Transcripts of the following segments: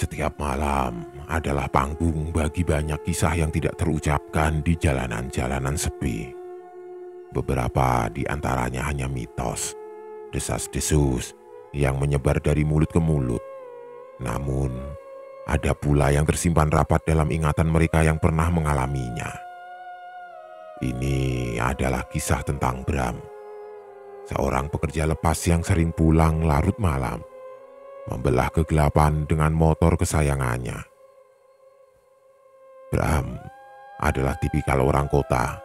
Setiap malam adalah panggung bagi banyak kisah yang tidak terucapkan di jalanan-jalanan sepi. Beberapa di antaranya hanya mitos, desas-desus yang menyebar dari mulut ke mulut. Namun, ada pula yang tersimpan rapat dalam ingatan mereka yang pernah mengalaminya. Ini adalah kisah tentang Bram, seorang pekerja lepas yang sering pulang larut malam, membelah kegelapan dengan motor kesayangannya. Bram adalah tipikal orang kota,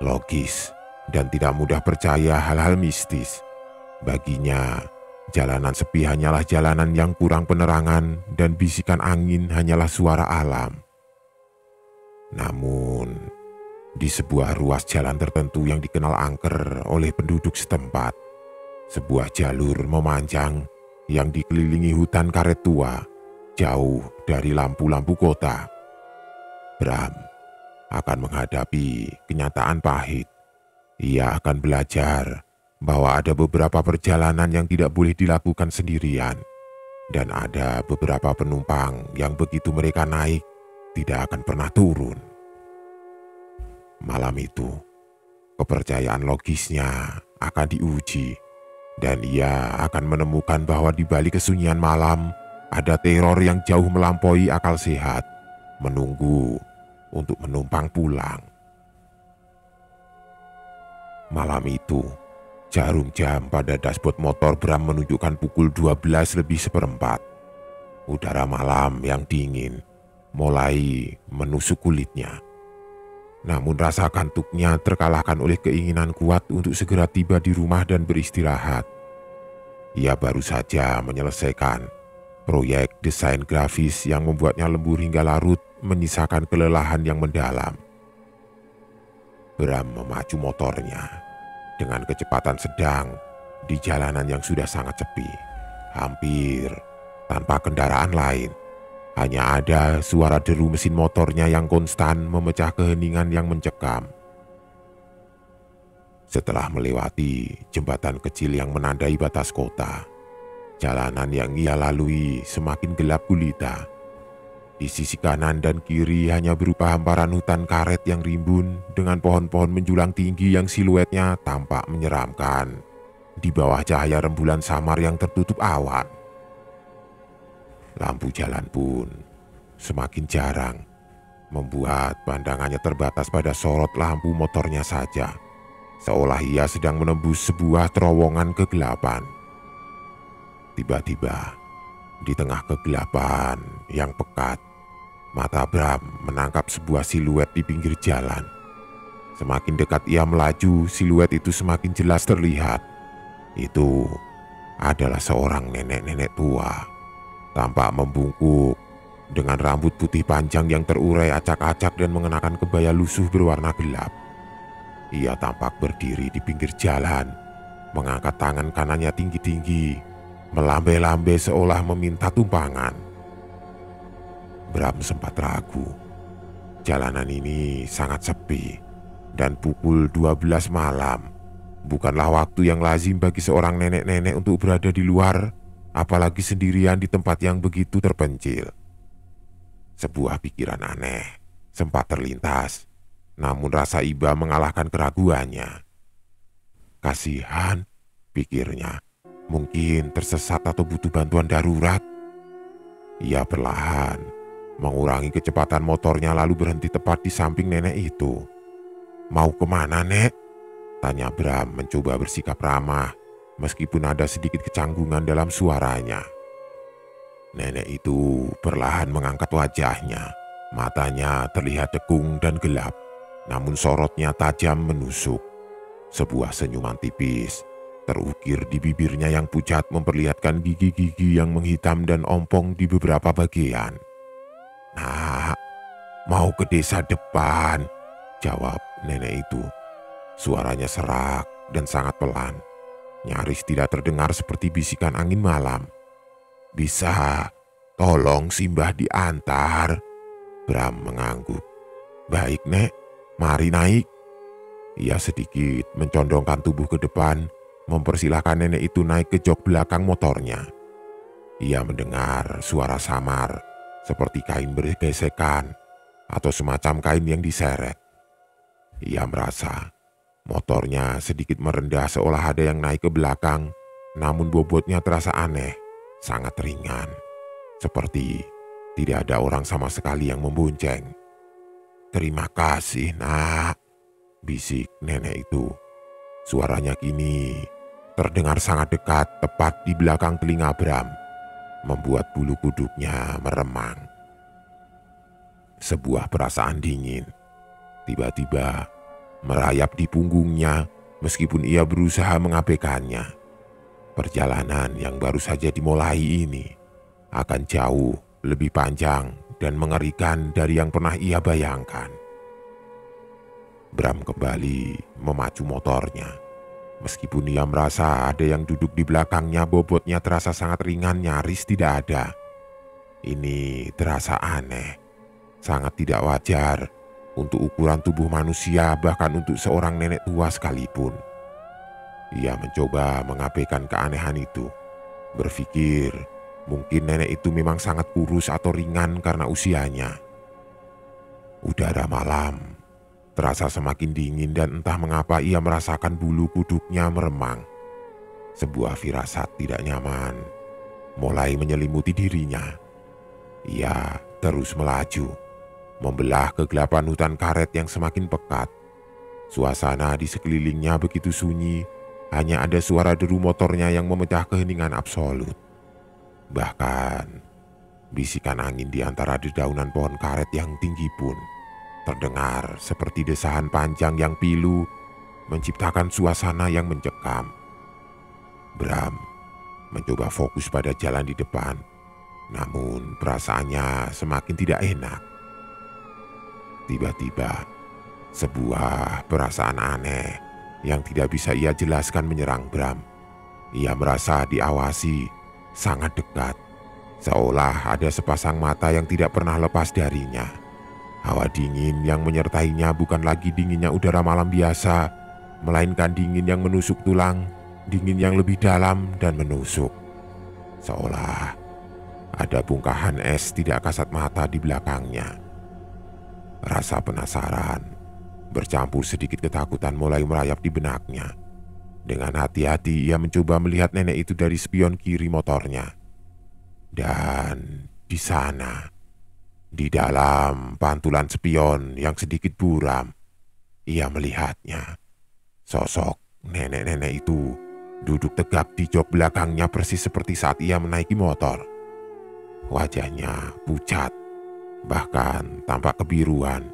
logis, dan tidak mudah percaya hal-hal mistis. Baginya, jalanan sepi hanyalah jalanan yang kurang penerangan dan bisikan angin hanyalah suara alam. Namun, di sebuah ruas jalan tertentu yang dikenal angker oleh penduduk setempat, sebuah jalur memanjang yang dikelilingi hutan karet tua, jauh dari lampu-lampu kota. Bram akan menghadapi kenyataan pahit. Ia akan belajar bahwa ada beberapa perjalanan yang tidak boleh dilakukan sendirian, dan ada beberapa penumpang yang begitu mereka naik, tidak akan pernah turun. Malam itu, kepercayaan logisnya akan diuji, dan ia akan menemukan bahwa di balik kesunyian malam ada teror yang jauh melampaui akal sehat, menunggu untuk menumpang pulang. Malam itu, jarum jam pada dashboard motor Bram menunjukkan pukul 12:04. Udara malam yang dingin mulai menusuk kulitnya. Namun rasa kantuknya terkalahkan oleh keinginan kuat untuk segera tiba di rumah dan beristirahat. Ia baru saja menyelesaikan proyek desain grafis yang membuatnya lembur hingga larut, menyisakan kelelahan yang mendalam. Bram memacu motornya dengan kecepatan sedang di jalanan yang sudah sangat sepi, hampir tanpa kendaraan lain. Hanya ada suara deru mesin motornya yang konstan memecah keheningan yang mencekam. Setelah melewati jembatan kecil yang menandai batas kota, jalanan yang ia lalui semakin gelap gulita. Di sisi kanan dan kiri hanya berupa hamparan hutan karet yang rimbun dengan pohon-pohon menjulang tinggi yang siluetnya tampak menyeramkan di bawah cahaya rembulan samar yang tertutup awan. Lampu jalan pun semakin jarang, membuat pandangannya terbatas pada sorot lampu motornya saja, seolah ia sedang menembus sebuah terowongan kegelapan. Tiba-tiba, di tengah kegelapan yang pekat, mata Bram menangkap sebuah siluet di pinggir jalan. Semakin dekat ia melaju, siluet itu semakin jelas terlihat. Itu adalah seorang nenek-nenek tua, tampak membungkuk, dengan rambut putih panjang yang terurai acak-acak dan mengenakan kebaya lusuh berwarna gelap. Ia tampak berdiri di pinggir jalan, mengangkat tangan kanannya tinggi-tinggi, melambai-lambai seolah meminta tumpangan. Bram sempat ragu. Jalanan ini sangat sepi, dan pukul 12 malam bukanlah waktu yang lazim bagi seorang nenek-nenek untuk berada di luar, apalagi sendirian di tempat yang begitu terpencil. Sebuah pikiran aneh sempat terlintas, namun rasa iba mengalahkan keraguannya. Kasihan, pikirnya, mungkin tersesat atau butuh bantuan darurat. Ia perlahan mengurangi kecepatan motornya lalu berhenti tepat di samping nenek itu. "Mau kemana, Nek?" tanya Bram mencoba bersikap ramah, meskipun ada sedikit kecanggungan dalam suaranya. Nenek itu perlahan mengangkat wajahnya. Matanya terlihat tekung dan gelap, namun sorotnya tajam menusuk. Sebuah senyuman tipis terukir di bibirnya yang pucat memperlihatkan gigi-gigi yang menghitam dan ompong di beberapa bagian. "Nak, mau ke desa depan," jawab nenek itu. Suaranya serak dan sangat pelan, nyaris tidak terdengar seperti bisikan angin malam. "Bisa tolong Simbah diantar?" Bram mengangguk. "Baik, Nek, mari naik." Ia sedikit mencondongkan tubuh ke depan, mempersilahkan nenek itu naik ke jok belakang motornya. Ia mendengar suara samar seperti kain bergesekan atau semacam kain yang diseret. Ia merasa motornya sedikit merendah seolah ada yang naik ke belakang, namun bobotnya terasa aneh, sangat ringan. Seperti tidak ada orang sama sekali yang membonceng. "Terima kasih, Nak," bisik nenek itu. Suaranya kini terdengar sangat dekat tepat di belakang telinga Bram, membuat bulu kuduknya meremang. Sebuah perasaan dingin tiba-tiba merayap di punggungnya meskipun ia berusaha mengabaikannya. Perjalanan yang baru saja dimulai ini akan jauh lebih panjang dan mengerikan dari yang pernah ia bayangkan. Bram kembali memacu motornya. Meskipun ia merasa ada yang duduk di belakangnya, bobotnya terasa sangat ringan, nyaris tidak ada. Ini terasa aneh, sangat tidak wajar untuk ukuran tubuh manusia, bahkan untuk seorang nenek tua sekalipun. Ia mencoba mengabaikan keanehan itu, berpikir mungkin nenek itu memang sangat kurus atau ringan karena usianya. Udara malam terasa semakin dingin dan entah mengapa ia merasakan bulu kuduknya meremang. Sebuah firasat tidak nyaman mulai menyelimuti dirinya. Ia terus melaju, membelah kegelapan hutan karet yang semakin pekat. Suasana di sekelilingnya begitu sunyi, hanya ada suara deru motornya yang memecah keheningan absolut. Bahkan bisikan angin di antara dedaunan pohon karet yang tinggi pun terdengar seperti desahan panjang yang pilu, menciptakan suasana yang mencekam. Bram mencoba fokus pada jalan di depan, namun perasaannya semakin tidak enak. Tiba-tiba, sebuah perasaan aneh yang tidak bisa ia jelaskan menyerang Bram. Ia merasa diawasi sangat dekat, seolah ada sepasang mata yang tidak pernah lepas darinya. Hawa dingin yang menyertainya bukan lagi dinginnya udara malam biasa, melainkan dingin yang menusuk tulang, dingin yang lebih dalam dan menusuk. Seolah ada bongkahan es tidak kasat mata di belakangnya. Rasa penasaran bercampur sedikit ketakutan mulai merayap di benaknya. Dengan hati-hati ia mencoba melihat nenek itu dari spion kiri motornya. Dan di sana, di dalam pantulan spion yang sedikit buram, ia melihatnya. Sosok nenek-nenek itu duduk tegap di jok belakangnya persis seperti saat ia menaiki motor. Wajahnya pucat, bahkan tampak kebiruan.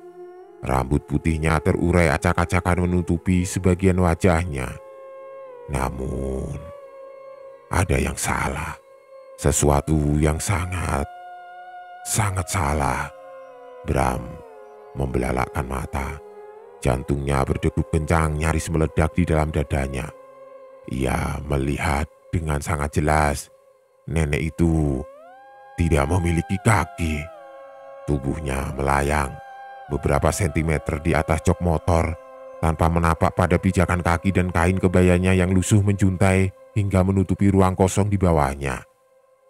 Rambut putihnya terurai acak-acakan menutupi sebagian wajahnya. Namun, ada yang salah. Sesuatu yang sangat salah. Bram membelalakkan mata. Jantungnya berdegup kencang, nyaris meledak di dalam dadanya. Ia melihat dengan sangat jelas nenek itu tidak memiliki kaki. Tubuhnya melayang beberapa sentimeter di atas jok motor tanpa menapak pada pijakan kaki dan kain kebayanya yang lusuh menjuntai hingga menutupi ruang kosong di bawahnya.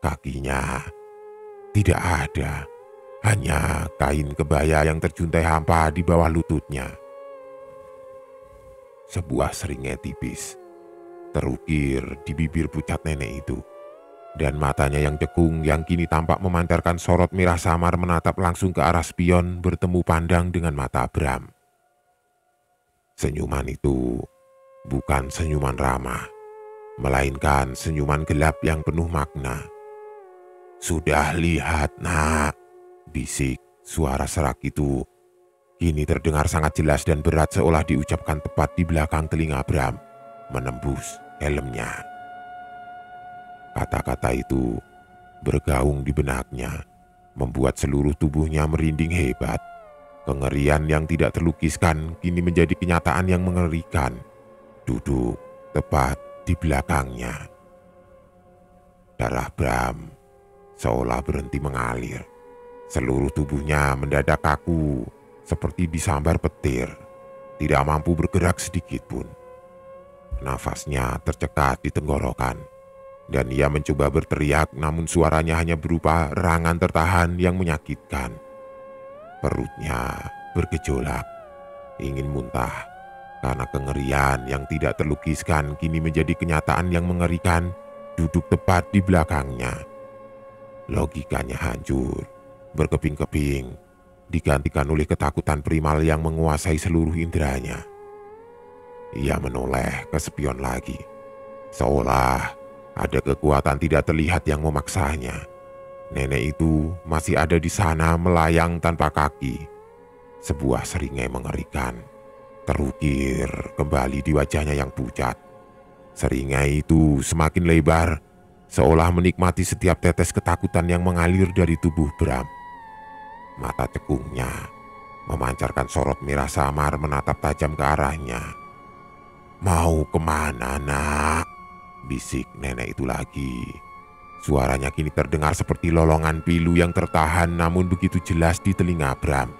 Kakinya tidak ada, hanya kain kebaya yang terjuntai hampa di bawah lututnya. Sebuah seringai tipis terukir di bibir pucat nenek itu, dan matanya yang cekung yang kini tampak memancarkan sorot merah samar menatap langsung ke arah spion bertemu pandang dengan mata Bram. Senyuman itu bukan senyuman ramah, melainkan senyuman gelap yang penuh makna. "Sudah lihat, Nak," bisik suara serak itu. Kini terdengar sangat jelas dan berat seolah diucapkan tepat di belakang telinga Bram, menembus helmnya. Kata-kata itu bergaung di benaknya, membuat seluruh tubuhnya merinding hebat. Kengerian yang tidak terlukiskan kini menjadi kenyataan yang mengerikan. Duduk tepat di belakangnya. Darah Bram seolah berhenti mengalir. Seluruh tubuhnya mendadak kaku, seperti disambar petir. Tidak mampu bergerak sedikit pun. Nafasnya tercekat di tenggorokan. dan ia mencoba berteriak, namun suaranya hanya berupa rangan tertahan yang menyakitkan. Perutnya bergejolak, ingin muntah, karena kengerian yang tidak terlukiskan kini menjadi kenyataan yang mengerikan duduk tepat di belakangnya. Logikanya hancur, berkeping-keping, digantikan oleh ketakutan primal yang menguasai seluruh inderanya. Ia menoleh ke spion lagi, seolah ada kekuatan tidak terlihat yang memaksanya. Nenek itu masih ada di sana melayang tanpa kaki. Sebuah seringai mengerikan terukir kembali di wajahnya yang pucat. Seringai itu semakin lebar, seolah menikmati setiap tetes ketakutan yang mengalir dari tubuh Bram. Mata cekungnya memancarkan sorot merah samar menatap tajam ke arahnya. "Mau kemana, nak?" bisik nenek itu lagi. Suaranya kini terdengar seperti lolongan pilu yang tertahan namun begitu jelas di telinga Bram.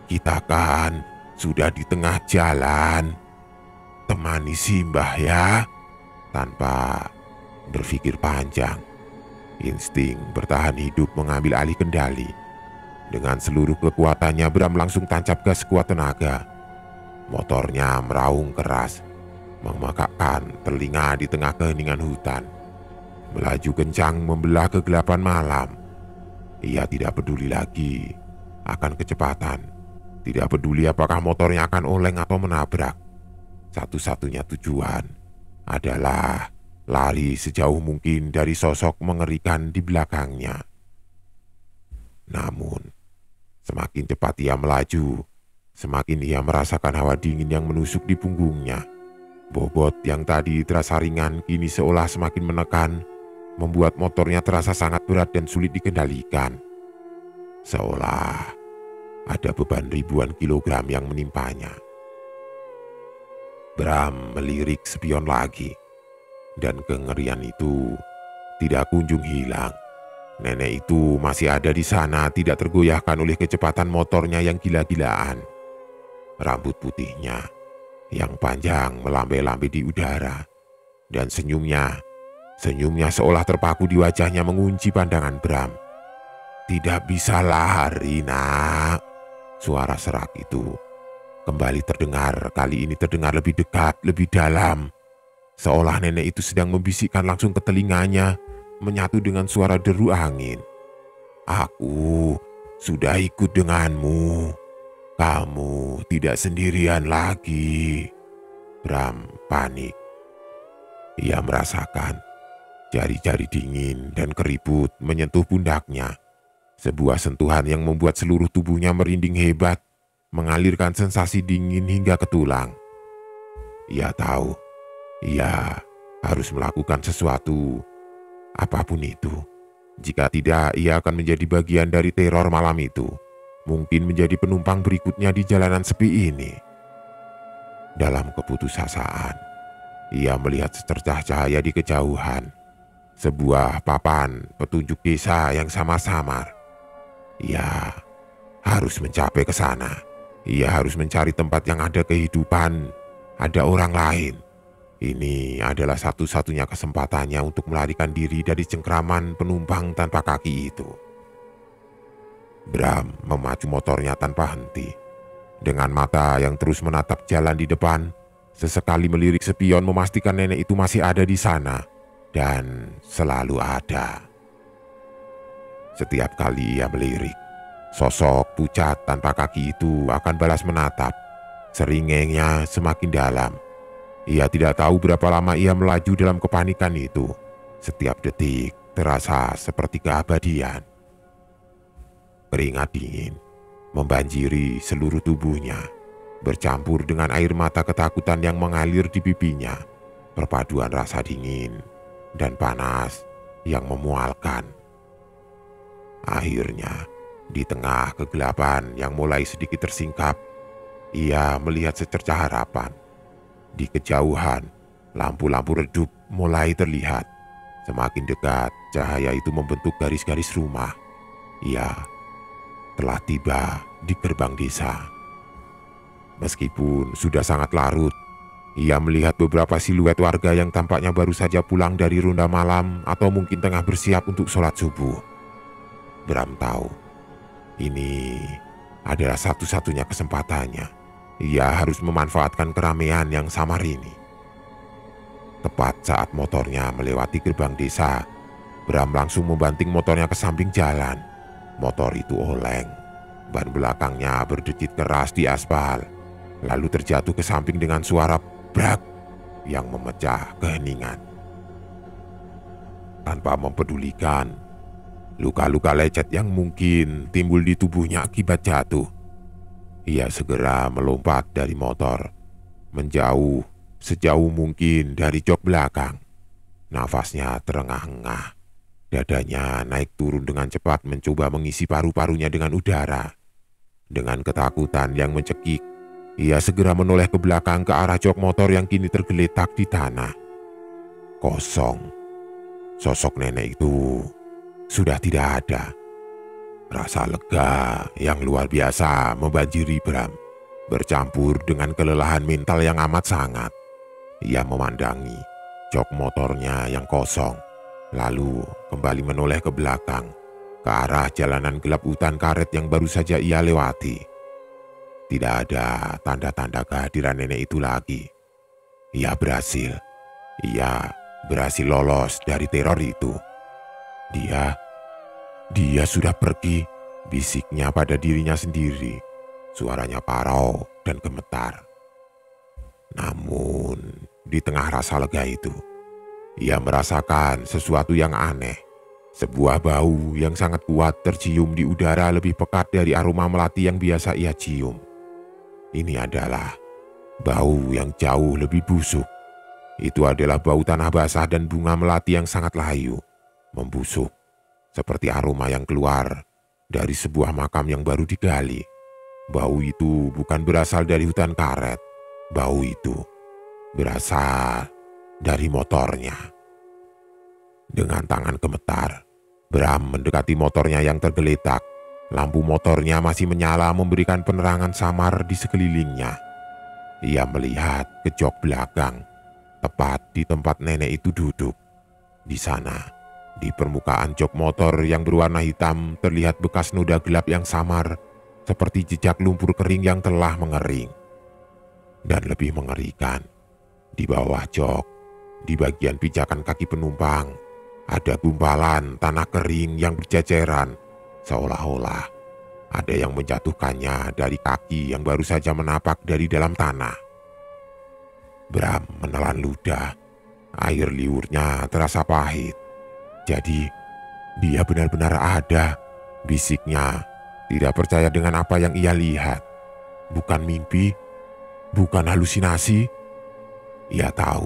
"Kita kan sudah di tengah jalan. Temani Simbah ya." Tanpa berpikir panjang, insting bertahan hidup mengambil alih kendali. Dengan seluruh kekuatannya Bram langsung tancap gas sekuat tenaga. Motornya meraung keras, memekakkan telinga di tengah keheningan hutan. Melaju kencang membelah kegelapan malam. Ia tidak peduli lagi akan kecepatan. Tidak peduli apakah motornya akan oleng atau menabrak. Satu-satunya tujuan adalah lari sejauh mungkin dari sosok mengerikan di belakangnya. Namun, semakin cepat ia melaju, semakin ia merasakan hawa dingin yang menusuk di punggungnya. Bobot yang tadi terasa ringan kini seolah semakin menekan, membuat motornya terasa sangat berat dan sulit dikendalikan. Seolah ada beban ribuan kilogram yang menimpanya. Bram melirik spion lagi, dan kengerian itu tidak kunjung hilang. Nenek itu masih ada di sana, tidak tergoyahkan oleh kecepatan motornya yang gila-gilaan. Rambut putihnya yang panjang melambai-lambai di udara, dan senyumnya seolah terpaku di wajahnya mengunci pandangan Bram. "Tidak bisa lari, nak." Suara serak itu kembali terdengar, kali ini terdengar lebih dekat, lebih dalam. Seolah nenek itu sedang membisikkan langsung ke telinganya, menyatu dengan suara deru angin. "Aku sudah ikut denganmu. Kamu tidak sendirian lagi." Bram panik. Ia merasakan jari-jari dingin dan keriput menyentuh pundaknya. Sebuah sentuhan yang membuat seluruh tubuhnya merinding hebat, mengalirkan sensasi dingin hingga ke tulang. Ia tahu, ia harus melakukan sesuatu, apapun itu. Jika tidak, ia akan menjadi bagian dari teror malam itu. Mungkin menjadi penumpang berikutnya di jalanan sepi ini. Dalam keputusasaan, ia melihat secercah cahaya di kejauhan. Sebuah papan petunjuk desa yang samar-samar. Ia harus mencapai ke sana. Ia harus mencari tempat yang ada kehidupan, ada orang lain. Ini adalah satu-satunya kesempatannya untuk melarikan diri dari cengkraman penumpang tanpa kaki itu. Bram memacu motornya tanpa henti. Dengan mata yang terus menatap jalan di depan, sesekali melirik spion memastikan nenek itu masih ada di sana dan selalu ada. Setiap kali ia melirik, sosok pucat tanpa kaki itu akan balas menatap. Seringainya semakin dalam. Ia tidak tahu berapa lama ia melaju dalam kepanikan itu. Setiap detik terasa seperti keabadian. Keringat dingin membanjiri seluruh tubuhnya, bercampur dengan air mata ketakutan yang mengalir di pipinya. Perpaduan rasa dingin dan panas yang memualkan. Akhirnya, di tengah kegelapan yang mulai sedikit tersingkap, ia melihat secercah harapan. Di kejauhan, lampu-lampu redup mulai terlihat. Semakin dekat, cahaya itu membentuk garis-garis rumah. Ia telah tiba di gerbang desa. Meskipun sudah sangat larut, Ia melihat beberapa siluet warga yang tampaknya baru saja pulang dari ronda malam atau mungkin tengah bersiap untuk sholat subuh. Bram tahu, ini adalah satu-satunya kesempatannya. Ia harus memanfaatkan keramaian yang samar ini. Tepat saat motornya melewati gerbang desa, Bram langsung membanting motornya ke samping jalan. Motor itu oleng. Ban belakangnya berdecit keras di aspal, lalu terjatuh ke samping dengan suara brak yang memecah keheningan. Tanpa mempedulikan luka-luka lecet yang mungkin timbul di tubuhnya akibat jatuh, ia segera melompat dari motor, menjauh sejauh mungkin dari jok belakang. Nafasnya terengah-engah, dadanya naik turun dengan cepat mencoba mengisi paru-parunya dengan udara. Dengan ketakutan yang mencekik, ia segera menoleh ke belakang ke arah jok motor yang kini tergeletak di tanah. Kosong. Sosok nenek itu sudah tidak ada. Rasa lega yang luar biasa membanjiri Bram, bercampur dengan kelelahan mental yang amat sangat. Ia memandangi jok motornya yang kosong, lalu kembali menoleh ke belakang, ke arah jalanan gelap hutan karet yang baru saja ia lewati. Tidak ada tanda-tanda kehadiran nenek itu lagi. Ia berhasil lolos dari teror itu. Dia sudah pergi, bisiknya pada dirinya sendiri. Suaranya parau dan gemetar. Namun, di tengah rasa lega itu, ia merasakan sesuatu yang aneh. Sebuah bau yang sangat kuat tercium di udara lebih pekat dari aroma melati yang biasa ia cium. Ini adalah bau yang jauh lebih busuk. Itu adalah bau tanah basah dan bunga melati yang sangat layu, membusuk, seperti aroma yang keluar dari sebuah makam yang baru digali. Bau itu bukan berasal dari hutan karet. Bau itu berasal dari motornya. Dengan tangan gemetar, Bram mendekati motornya yang tergeletak. Lampu motornya masih menyala memberikan penerangan samar di sekelilingnya. Ia melihat ke jok belakang, tepat di tempat nenek itu duduk. Di sana, di permukaan jok motor yang berwarna hitam terlihat bekas noda gelap yang samar, seperti jejak lumpur kering yang telah mengering. Dan lebih mengerikan, di bawah jok, di bagian pijakan kaki penumpang, ada gumpalan tanah kering yang berceceran, seolah-olah ada yang menjatuhkannya dari kaki yang baru saja menapak dari dalam tanah. Bram menelan ludah, air liurnya terasa pahit. Jadi, dia benar-benar ada, bisiknya, tidak percaya dengan apa yang ia lihat. Bukan mimpi, bukan halusinasi. Ia tahu,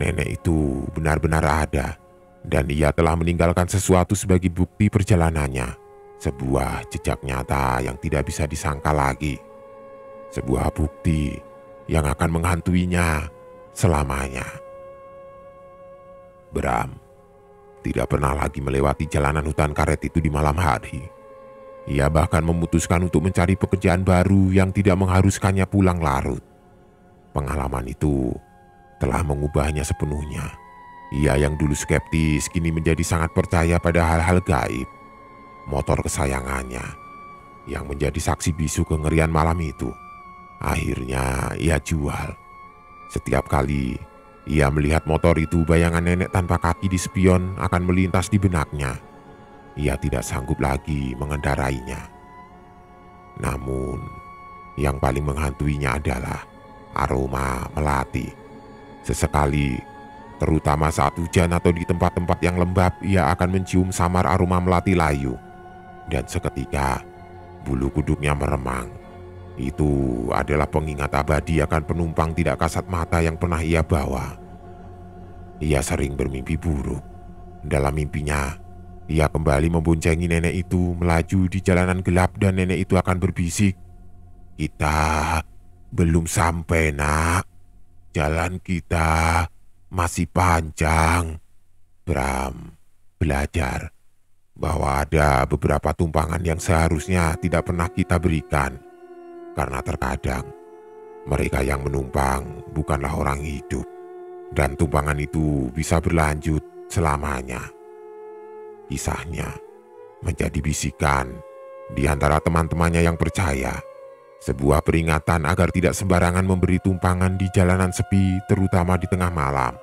nenek itu benar-benar ada, dan ia telah meninggalkan sesuatu sebagai bukti perjalanannya. Sebuah jejak nyata yang tidak bisa disangka lagi. Sebuah bukti yang akan menghantuinya selamanya. Bram tidak pernah lagi melewati jalanan hutan karet itu di malam hari. Ia bahkan memutuskan untuk mencari pekerjaan baru yang tidak mengharuskannya pulang larut. Pengalaman itu telah mengubahnya sepenuhnya. Ia yang dulu skeptis kini menjadi sangat percaya pada hal-hal gaib. Motor kesayangannya yang menjadi saksi bisu kengerian malam itu, akhirnya ia jual. Setiap kali ia melihat motor itu, bayangan nenek tanpa kaki di spion akan melintas di benaknya. Ia tidak sanggup lagi mengendarainya. Namun, yang paling menghantuinya adalah aroma melati. Sesekali, terutama saat hujan atau di tempat-tempat yang lembab, ia akan mencium samar aroma melati layu. Dan seketika, bulu kuduknya meremang. Itu adalah pengingat abadi akan penumpang tidak kasat mata yang pernah ia bawa. Ia sering bermimpi buruk. Dalam mimpinya, ia kembali memboncengi nenek itu melaju di jalanan gelap dan nenek itu akan berbisik, "Kita belum sampai, Nak. Jalan kita masih panjang." Bram belajar bahwa ada beberapa tumpangan yang seharusnya tidak pernah kita berikan. Karena terkadang Mereka yang menumpang bukanlah orang hidup, dan tumpangan itu bisa berlanjut selamanya. Kisahnya menjadi bisikan di antara teman-temannya yang percaya, sebuah peringatan agar tidak sembarangan memberi tumpangan di jalanan sepi, terutama di tengah malam.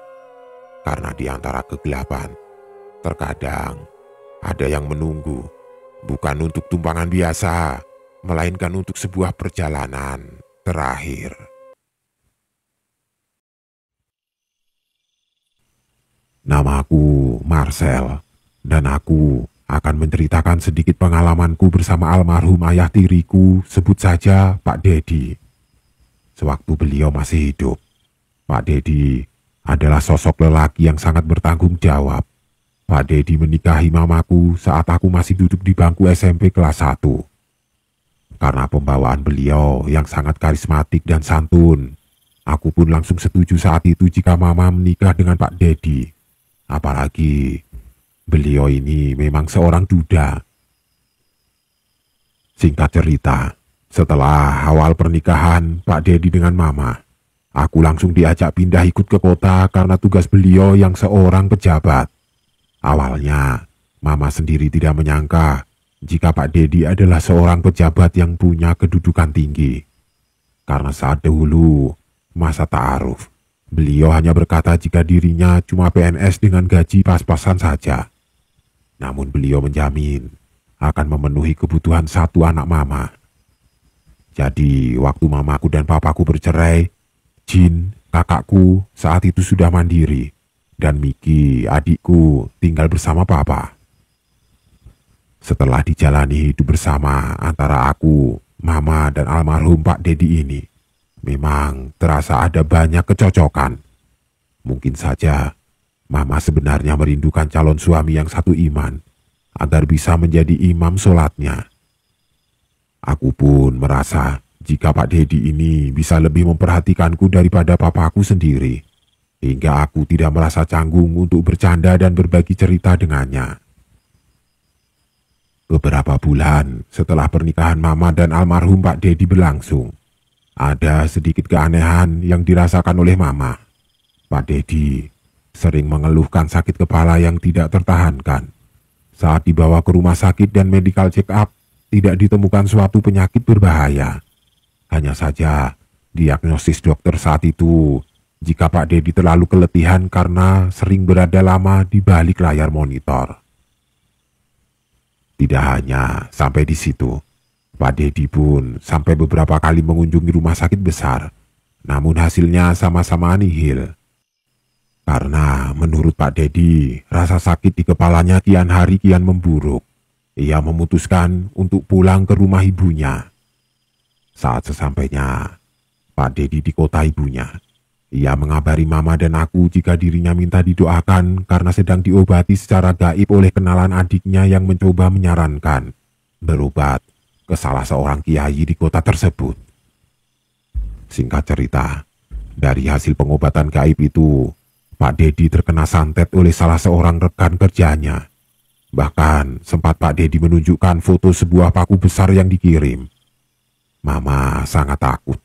Karena di antara kegelapan, terkadang ada yang menunggu, bukan untuk tumpangan biasa, melainkan untuk sebuah perjalanan terakhir. Namaku Marcel, dan aku akan menceritakan sedikit pengalamanku bersama almarhum ayah tiriku, sebut saja Pak Dedi. Sewaktu beliau masih hidup, Pak Dedi adalah sosok lelaki yang sangat bertanggung jawab. Pak Dedi menikahi mamaku saat aku masih duduk di bangku SMP kelas 1. Karena pembawaan beliau yang sangat karismatik dan santun, aku pun langsung setuju saat itu jika mama menikah dengan Pak Dedi. Apalagi beliau ini memang seorang duda. Singkat cerita, setelah awal pernikahan Pak Dedi dengan mama, aku langsung diajak pindah ikut ke kota karena tugas beliau yang seorang pejabat. Awalnya, mama sendiri tidak menyangka jika Pak Dedi adalah seorang pejabat yang punya kedudukan tinggi. Karena saat dahulu, masa ta'aruf, beliau hanya berkata jika dirinya cuma PNS dengan gaji pas-pasan saja. Namun beliau menjamin akan memenuhi kebutuhan satu anak mama. Jadi waktu mamaku dan papaku bercerai, Jin, kakakku, saat itu sudah mandiri. Dan Miki, adikku, tinggal bersama papa. Setelah dijalani hidup bersama antara aku, mama, dan almarhum Pak Dedi ini, memang terasa ada banyak kecocokan. Mungkin saja mama sebenarnya merindukan calon suami yang satu iman agar bisa menjadi imam sholatnya. Aku pun merasa jika Pak Dedi ini bisa lebih memperhatikanku daripada papaku sendiri, hingga aku tidak merasa canggung untuk bercanda dan berbagi cerita dengannya. Beberapa bulan setelah pernikahan mama dan almarhum Pak Dedi berlangsung, ada sedikit keanehan yang dirasakan oleh mama. Pak Dedi sering mengeluhkan sakit kepala yang tidak tertahankan. Saat dibawa ke rumah sakit dan medical check up, tidak ditemukan suatu penyakit berbahaya. Hanya saja diagnosis dokter saat itu jika Pak Dedi terlalu keletihan karena sering berada lama di balik layar monitor. Tidak hanya sampai di situ, Pak Dedi pun sampai beberapa kali mengunjungi rumah sakit besar, namun hasilnya sama-sama nihil. Karena menurut Pak Dedi, rasa sakit di kepalanya kian hari kian memburuk. Ia memutuskan untuk pulang ke rumah ibunya. Saat sesampainya Pak Dedi di kota ibunya, ia mengabari mama dan aku jika dirinya minta didoakan karena sedang diobati secara gaib oleh kenalan adiknya yang mencoba menyarankan berobat ke salah seorang kiai di kota tersebut. Singkat cerita, dari hasil pengobatan gaib itu, Pak Dedi terkena santet oleh salah seorang rekan kerjanya. Bahkan sempat Pak Dedi menunjukkan foto sebuah paku besar yang dikirim. Mama sangat takut,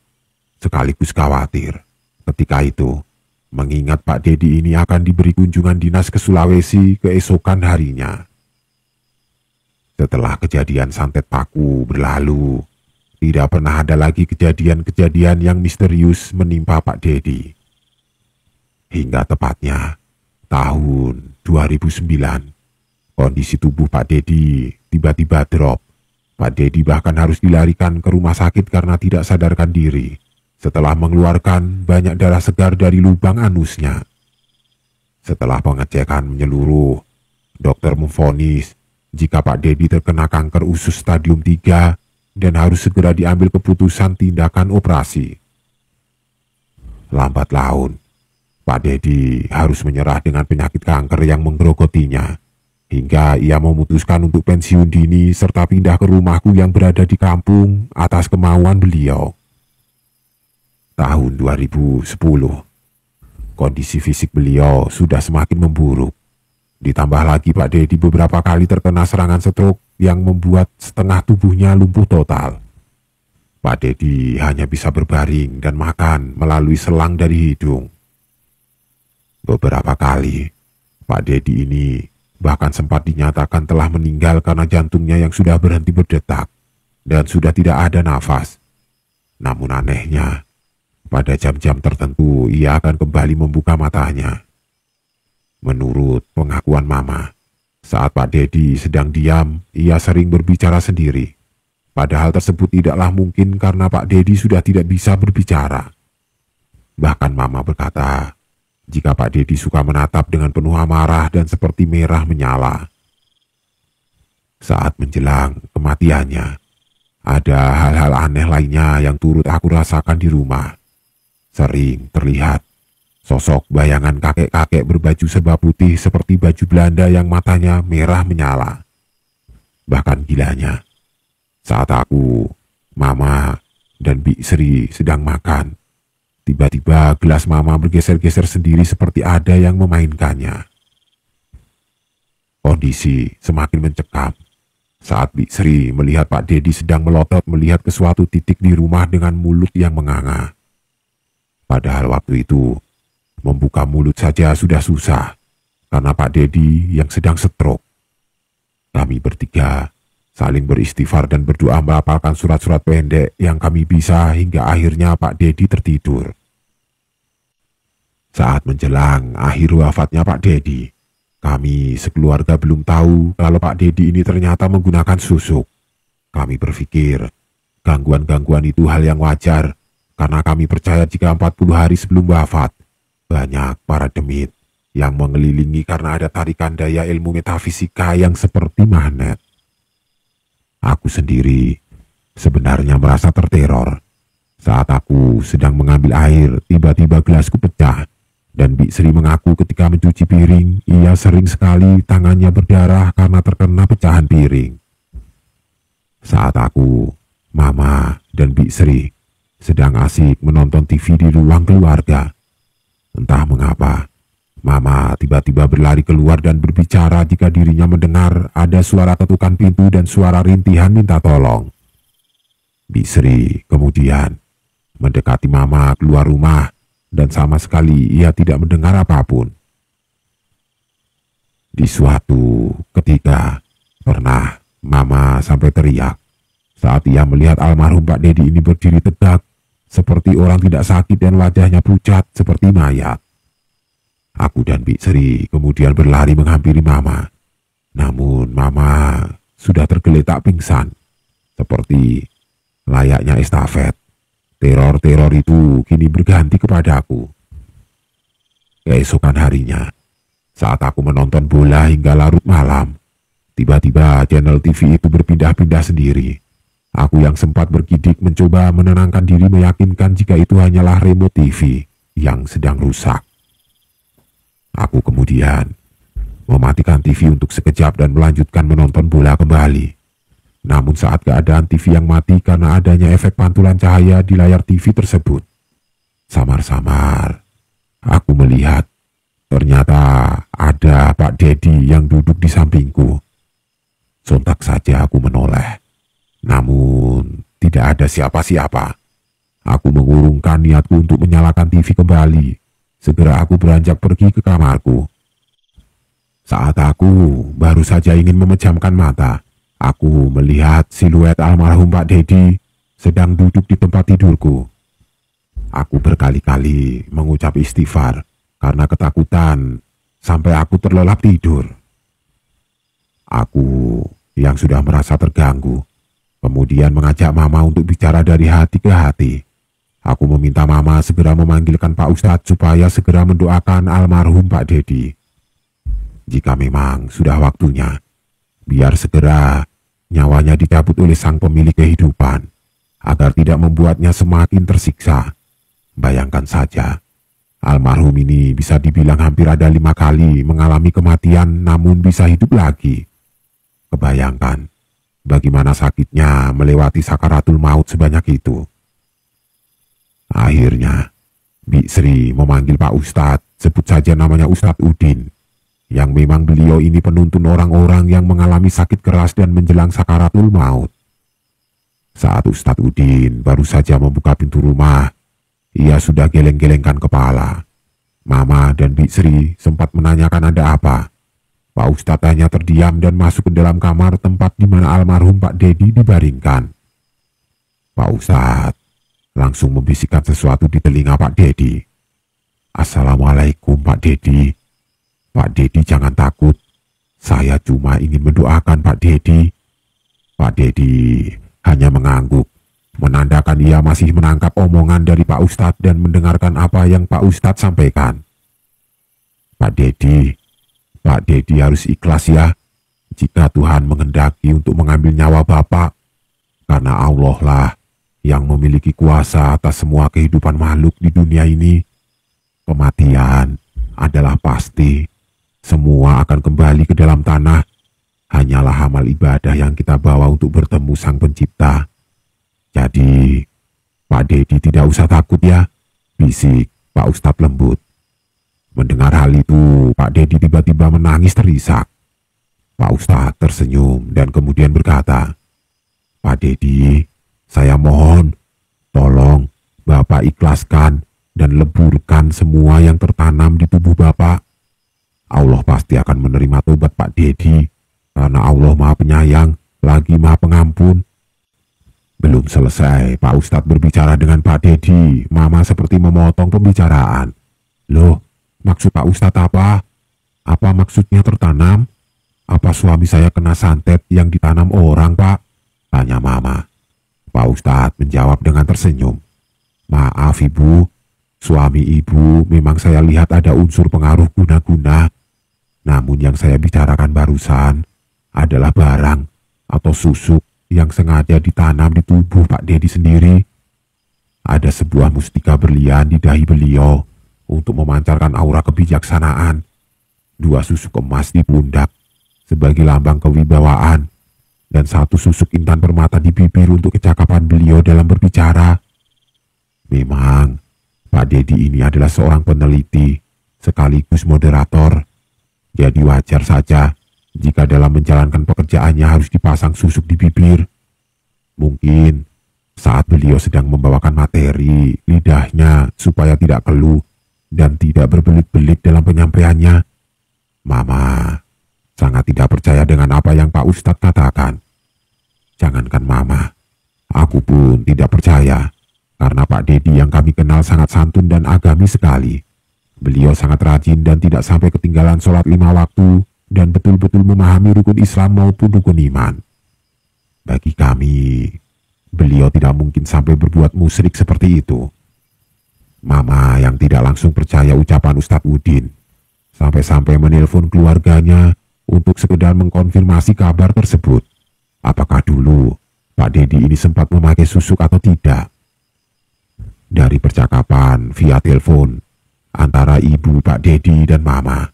sekaligus khawatir. Ketika itu, mengingat Pak Dedi ini akan diberi kunjungan dinas ke Sulawesi keesokan harinya. Setelah kejadian santet paku berlalu, tidak pernah ada lagi kejadian-kejadian yang misterius menimpa Pak Dedi. Hingga tepatnya tahun 2009, kondisi tubuh Pak Dedi tiba-tiba drop. Pak Dedi bahkan harus dilarikan ke rumah sakit karena tidak sadarkan diri setelah mengeluarkan banyak darah segar dari lubang anusnya. Setelah pengecekan menyeluruh, dokter memvonis jika Pak Dedi terkena kanker usus stadium 3 dan harus segera diambil keputusan tindakan operasi. Lambat laun, Pak Dedi harus menyerah dengan penyakit kanker yang menggerogotinya, hingga ia memutuskan untuk pensiun dini serta pindah ke rumahku yang berada di kampung atas kemauan beliau. Tahun 2010, kondisi fisik beliau sudah semakin memburuk. Ditambah lagi Pak Dedi beberapa kali terkena serangan stroke yang membuat setengah tubuhnya lumpuh total. Pak Dedi hanya bisa berbaring dan makan melalui selang dari hidung. Beberapa kali, Pak Dedi ini bahkan sempat dinyatakan telah meninggal karena jantungnya yang sudah berhenti berdetak dan sudah tidak ada nafas. Namun anehnya, pada jam-jam tertentu ia akan kembali membuka matanya. Menurut pengakuan Mama, saat Pak Dedi sedang diam, ia sering berbicara sendiri. Padahal tersebut tidaklah mungkin karena Pak Dedi sudah tidak bisa berbicara. Bahkan Mama berkata, jika Pak Dedi suka menatap dengan penuh amarah dan seperti merah menyala. Saat menjelang kematiannya, ada hal-hal aneh lainnya yang turut aku rasakan di rumah. Sering terlihat sosok bayangan kakek-kakek berbaju serba putih seperti baju Belanda yang matanya merah menyala. Bahkan gilanya, saat aku, Mama, dan Bik Sri sedang makan, tiba-tiba gelas Mama bergeser-geser sendiri seperti ada yang memainkannya. Kondisi semakin mencekam saat Bik Sri melihat Pak Dedi sedang melotot melihat ke suatu titik di rumah dengan mulut yang menganga. Padahal waktu itu, membuka mulut saja sudah susah karena Pak Dedi yang sedang stroke. Kami bertiga saling beristighfar dan berdoa melafalkan surat-surat pendek yang kami bisa hingga akhirnya Pak Dedi tertidur. Saat menjelang akhir wafatnya Pak Dedi, kami sekeluarga belum tahu kalau Pak Dedi ini ternyata menggunakan susuk. Kami berpikir gangguan-gangguan itu hal yang wajar karena kami percaya jika 40 hari sebelum wafat, banyak para demit yang mengelilingi karena ada tarikan daya ilmu metafisika yang seperti magnet. Aku sendiri sebenarnya merasa terteror. Saat aku sedang mengambil air, tiba-tiba gelasku pecah. Dan Bik Sri mengaku ketika mencuci piring, ia sering sekali tangannya berdarah karena terkena pecahan piring. Saat aku, Mama, dan Bik Sri sedang asik menonton TV di ruang keluarga, entah mengapa, Mama tiba-tiba berlari keluar dan berbicara jika dirinya mendengar ada suara ketukan pintu dan suara rintihan minta tolong. Bik Sri kemudian mendekati Mama keluar rumah dan sama sekali ia tidak mendengar apapun. Di suatu ketika, pernah Mama sampai teriak saat ia melihat almarhum Pak Dedi ini berdiri tegak seperti orang tidak sakit dan wajahnya pucat seperti mayat. Aku dan Bik Sri kemudian berlari menghampiri Mama. Namun Mama sudah tergeletak pingsan. Seperti layaknya estafet. Teror-teror itu kini berganti kepadaku. Keesokan harinya, saat aku menonton bola hingga larut malam, tiba-tiba channel TV itu berpindah-pindah sendiri. Aku yang sempat bergidik mencoba menenangkan diri meyakinkan jika itu hanyalah remote TV yang sedang rusak. Aku kemudian mematikan TV untuk sekejap dan melanjutkan menonton bola kembali. Namun saat keadaan TV yang mati karena adanya efek pantulan cahaya di layar TV tersebut, samar-samar aku melihat ternyata ada Pak Dedi yang duduk di sampingku. Sontak saja aku menoleh, namun tidak ada siapa-siapa. Aku mengurungkan niatku untuk menyalakan TV kembali. Segera aku beranjak pergi ke kamarku. Saat aku baru saja ingin memejamkan mata, aku melihat siluet almarhum Pak Dedi sedang duduk di tempat tidurku. Aku berkali-kali mengucap istighfar karena ketakutan sampai aku terlelap tidur. Aku yang sudah merasa terganggu, kemudian mengajak Mama untuk bicara dari hati ke hati. Aku meminta Mama segera memanggilkan Pak Ustadz supaya segera mendoakan almarhum Pak Dedi. Jika memang sudah waktunya, biar segera nyawanya dicabut oleh sang pemilik kehidupan, agar tidak membuatnya semakin tersiksa. Bayangkan saja, almarhum ini bisa dibilang hampir ada 5 kali mengalami kematian namun bisa hidup lagi. Kebayangkan bagaimana sakitnya melewati sakaratul maut sebanyak itu. Akhirnya, Bik Sri memanggil Pak Ustadz, sebut saja namanya Ustadz Udin, yang memang beliau ini penuntun orang-orang yang mengalami sakit keras dan menjelang sakaratul maut. Saat Ustadz Udin baru saja membuka pintu rumah, ia sudah geleng-gelengkan kepala. Mama dan Bik Sri sempat menanyakan ada apa. Pak Ustadz hanya terdiam dan masuk ke dalam kamar tempat di mana almarhum Pak Dedi dibaringkan. Pak Ustadz langsung membisikkan sesuatu di telinga Pak Dedi. "Assalamualaikum Pak Dedi. Pak Dedi jangan takut. Saya cuma ingin mendoakan Pak Dedi." Pak Dedi hanya mengangguk, menandakan ia masih menangkap omongan dari Pak Ustadz dan mendengarkan apa yang Pak Ustadz sampaikan. Pak Dedi harus ikhlas ya, jika Tuhan menghendaki untuk mengambil nyawa Bapak, karena Allah lah yang memiliki kuasa atas semua kehidupan makhluk di dunia ini. Kematian adalah pasti, semua akan kembali ke dalam tanah. Hanyalah amal ibadah yang kita bawa untuk bertemu Sang Pencipta. Jadi, Pak Dedi tidak usah takut ya, bisik Pak Ustadz lembut. Mendengar hal itu, Pak Dedi tiba-tiba menangis terisak. Pak Ustadz tersenyum dan kemudian berkata, "Pak Dedi, saya mohon, tolong Bapak ikhlaskan dan leburkan semua yang tertanam di tubuh Bapak. Allah pasti akan menerima tobat Pak Dedi, karena Allah Maha Penyayang, lagi Maha Pengampun." Belum selesai Pak Ustadz berbicara dengan Pak Dedi, Mama seperti memotong pembicaraan. "Loh, maksud Pak Ustadz apa? Apa maksudnya tertanam? Apa suami saya kena santet yang ditanam orang, Pak?" tanya Mama. Pak Ustadz menjawab dengan tersenyum. "Maaf Ibu, suami Ibu memang saya lihat ada unsur pengaruh guna-guna. Namun yang saya bicarakan barusan adalah barang atau susuk yang sengaja ditanam di tubuh Pak Dedi sendiri. Ada sebuah mustika berlian di dahi beliau untuk memancarkan aura kebijaksanaan. 2 susuk emas di pundak sebagai lambang kewibawaan, dan 1 susuk intan permata di bibir untuk kecakapan beliau dalam berbicara. Memang Pak Dedi ini adalah seorang peneliti sekaligus moderator. Jadi wajar saja jika dalam menjalankan pekerjaannya harus dipasang susuk di bibir. Mungkin saat beliau sedang membawakan materi, lidahnya supaya tidak keluh dan tidak berbelit-belit dalam penyampaiannya. Mama sangat tidak percaya dengan apa yang Pak Ustadz katakan. Jangankan Mama, aku pun tidak percaya, karena Pak Dedi yang kami kenal sangat santun dan agami sekali. Beliau sangat rajin dan tidak sampai ketinggalan sholat 5 waktu, dan betul-betul memahami rukun Islam maupun rukun iman. Bagi kami, beliau tidak mungkin sampai berbuat musyrik seperti itu." Mama yang tidak langsung percaya ucapan Ustadz Udin, sampai-sampai menelpon keluarganya untuk sekedar mengkonfirmasi kabar tersebut. Apakah dulu Pak Dedi ini sempat memakai susuk atau tidak? Dari percakapan via telepon antara ibu Pak Dedi dan Mama,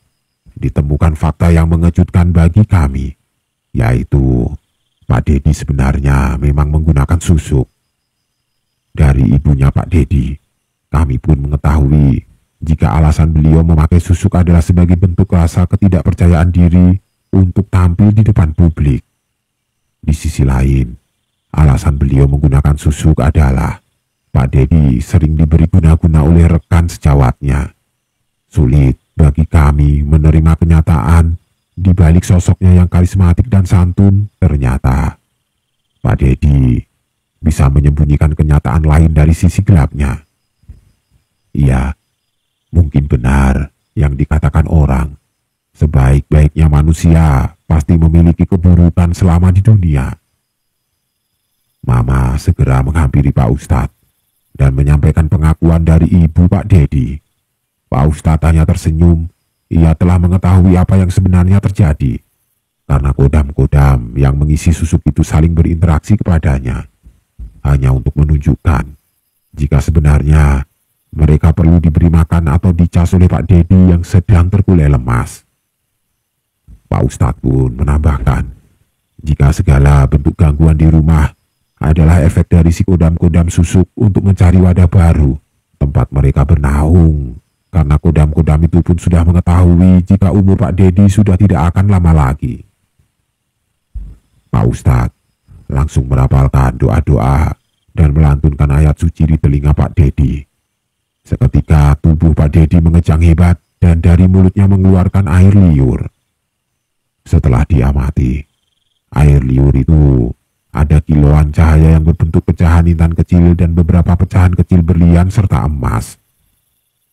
ditemukan fakta yang mengejutkan bagi kami, yaitu Pak Dedi sebenarnya memang menggunakan susuk. Dari ibunya Pak Dedi, kami pun mengetahui jika alasan beliau memakai susuk adalah sebagai bentuk rasa ketidakpercayaan diri untuk tampil di depan publik. Di sisi lain, alasan beliau menggunakan susuk adalah Pak Dedi sering diberi guna-guna oleh rekan sejawatnya. Sulit bagi kami menerima kenyataan di balik sosoknya yang karismatik dan santun, ternyata Pak Dedi bisa menyembunyikan kenyataan lain dari sisi gelapnya. Iya, mungkin benar yang dikatakan orang, sebaik-baiknya manusia pasti memiliki keburukan selama di dunia. Mama segera menghampiri Pak Ustadz dan menyampaikan pengakuan dari ibu Pak Dedi. Pak Ustadz hanya tersenyum. Ia telah mengetahui apa yang sebenarnya terjadi, karena kodam-kodam yang mengisi susuk itu saling berinteraksi kepadanya, hanya untuk menunjukkan jika sebenarnya mereka perlu diberi makan atau dicas oleh Pak Dedi yang sedang terkulai lemas. Pak Ustadz pun menambahkan, jika segala bentuk gangguan di rumah adalah efek dari si kodam-kodam susuk untuk mencari wadah baru tempat mereka bernaung, karena kodam-kodam itu pun sudah mengetahui jika umur Pak Dedi sudah tidak akan lama lagi. Pak Ustadz langsung langsung merapalkan doa-doa dan melantunkan ayat suci di telinga Pak Dedi. Seketika tubuh Pak Dedi mengejang hebat dan dari mulutnya mengeluarkan air liur. Setelah diamati, air liur itu ada kiloan cahaya yang berbentuk pecahan intan kecil dan beberapa pecahan kecil berlian serta emas.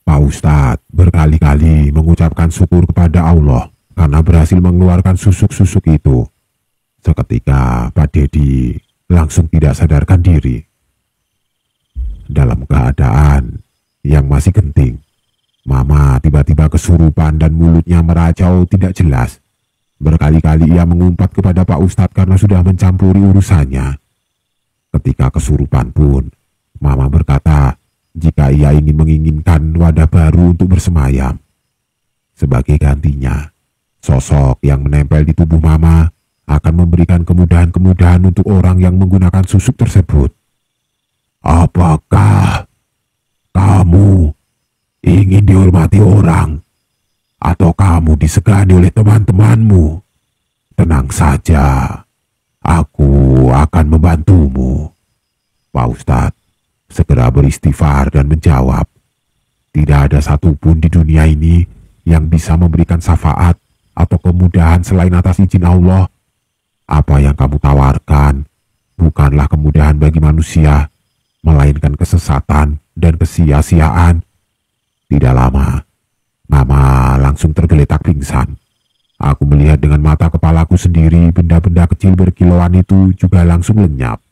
Pak Ustadz berkali-kali mengucapkan syukur kepada Allah karena berhasil mengeluarkan susuk-susuk itu. Seketika Pak Dedi langsung tidak sadarkan diri. Dalam keadaan yang masih genting, Mama tiba-tiba kesurupan dan mulutnya meracau tidak jelas. Berkali-kali ia mengumpat kepada Pak Ustadz karena sudah mencampuri urusannya. Ketika kesurupan pun, Mama berkata jika ia ingin menginginkan wadah baru untuk bersemayam. Sebagai gantinya, sosok yang menempel di tubuh Mama akan memberikan kemudahan-kemudahan untuk orang yang menggunakan susuk tersebut. Apakah kamu ingin dihormati orang? Atau kamu disegani oleh teman-temanmu? Tenang saja, aku akan membantumu. Pak Ustadz segera beristighfar dan menjawab, tidak ada satupun di dunia ini yang bisa memberikan syafaat atau kemudahan selain atas izin Allah. Apa yang kamu tawarkan bukanlah kemudahan bagi manusia, melainkan kesesatan dan kesia-siaan. Tidak lama, Mama langsung tergeletak pingsan. Aku melihat dengan mata kepalaku sendiri benda-benda kecil berkilauan itu juga langsung lenyap.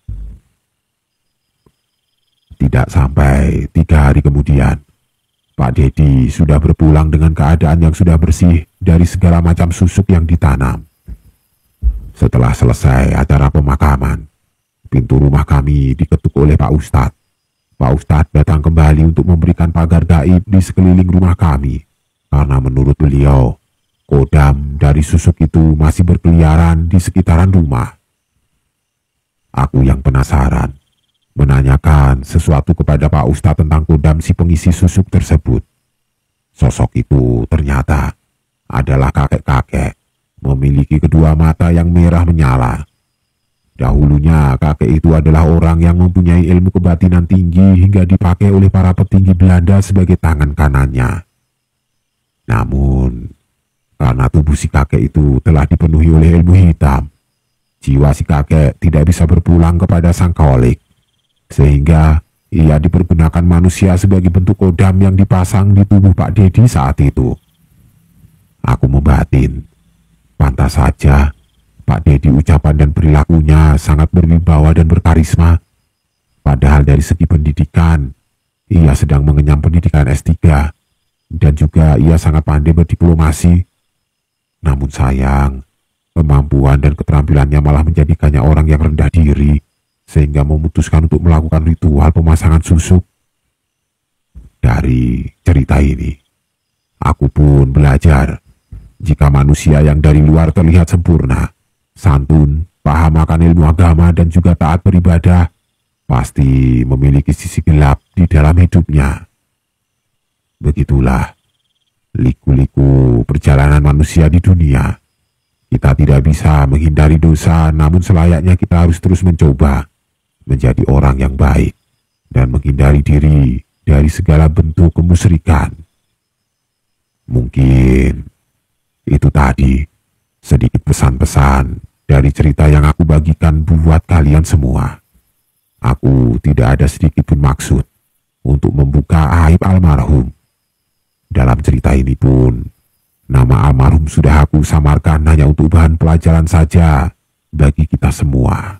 Tidak sampai 3 hari kemudian, Pak Dedi sudah berpulang dengan keadaan yang sudah bersih dari segala macam susuk yang ditanam. Setelah selesai acara pemakaman, pintu rumah kami diketuk oleh Pak Ustadz. Pak Ustadz datang kembali untuk memberikan pagar gaib di sekeliling rumah kami. Karena menurut beliau, kodam dari susuk itu masih berkeliaran di sekitaran rumah. Aku yang penasaran menanyakan sesuatu kepada Pak Ustadz tentang kodam si pengisi susuk tersebut. Sosok itu ternyata adalah kakek-kakek memiliki kedua mata yang merah menyala. Dahulunya kakek itu adalah orang yang mempunyai ilmu kebatinan tinggi hingga dipakai oleh para petinggi Belanda sebagai tangan kanannya. Namun, karena tubuh si kakek itu telah dipenuhi oleh ilmu hitam, jiwa si kakek tidak bisa berpulang kepada sang kolik, sehingga ia dipergunakan manusia sebagai bentuk kodam yang dipasang di tubuh Pak Dedi saat itu. Aku membatin, pantas saja Pak Dedi ucapan dan perilakunya sangat berwibawa dan berkarisma. Padahal dari segi pendidikan, ia sedang mengenyam pendidikan S3. Dan juga ia sangat pandai berdiplomasi. Namun sayang, kemampuan dan keterampilannya malah menjadikannya orang yang rendah diri, sehingga memutuskan untuk melakukan ritual pemasangan susuk. Dari cerita ini, aku pun belajar, jika manusia yang dari luar terlihat sempurna, santun, paham akan ilmu agama dan juga taat beribadah, pasti memiliki sisi gelap di dalam hidupnya. Begitulah liku-liku perjalanan manusia di dunia. Kita tidak bisa menghindari dosa, namun selayaknya kita harus terus mencoba menjadi orang yang baik dan menghindari diri dari segala bentuk kemusyrikan. Mungkin itu tadi sedikit pesan-pesan dari cerita yang aku bagikan buat kalian semua. Aku tidak ada sedikit pun maksud untuk membuka aib almarhum. Dalam cerita ini pun, nama almarhum sudah aku samarkan hanya untuk bahan pelajaran saja bagi kita semua.